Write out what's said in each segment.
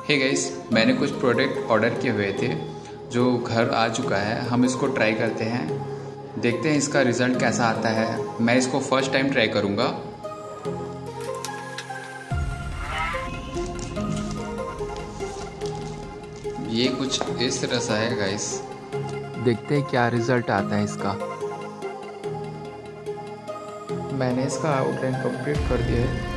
Hey guys, मैंने कुछ product order किए हुए थे जो घर आ चुका है। हम इसको ट्राई करते हैं, देखते हैं इसका रिज़ल्ट कैसा आता है। मैं इसको फर्स्ट टाइम ट्राई करूँगा। ये कुछ इस तरह सा है गाइस, देखते हैं क्या रिज़ल्ट आता है इसका। मैंने इसका आउटलाइन कंप्लीट कर दिया है।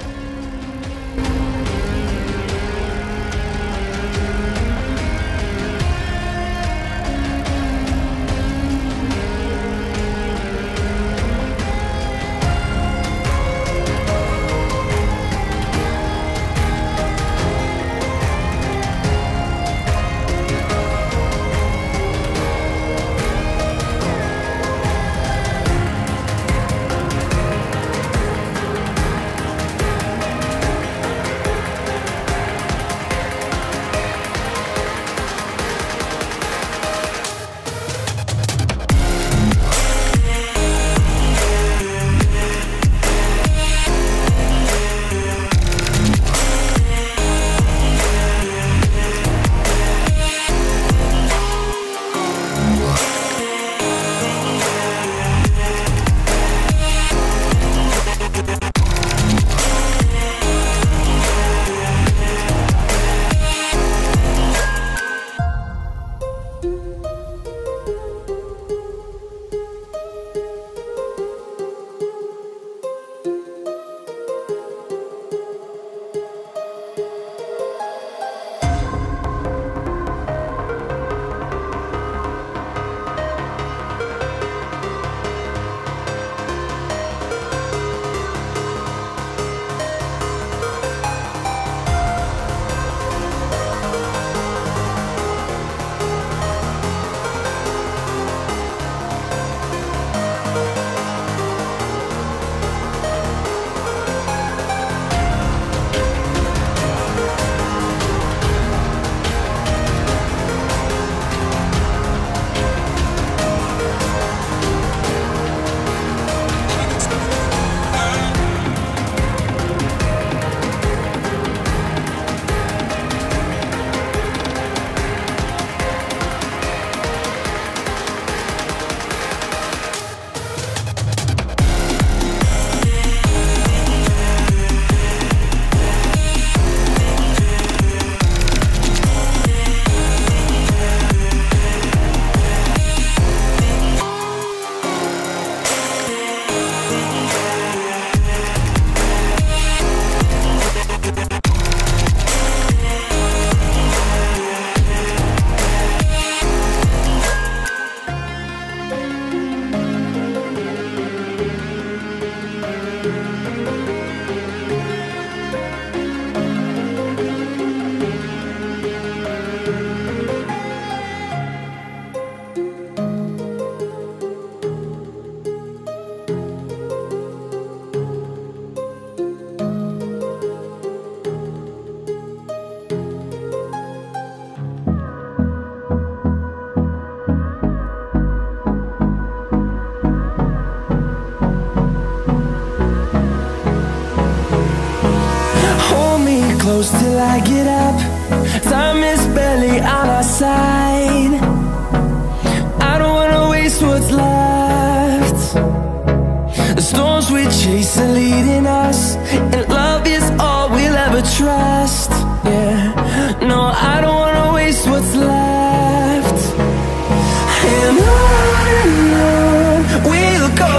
Till I get up, time is barely on our side. I don't wanna waste what's left. The storms we chase are leading us, and love is all we'll ever trust. Yeah, no, I don't wanna waste what's left. And on we'll go,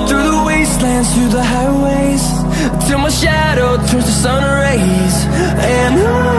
through the wastelands, through the highways, till my shadow turns to sun rays. And on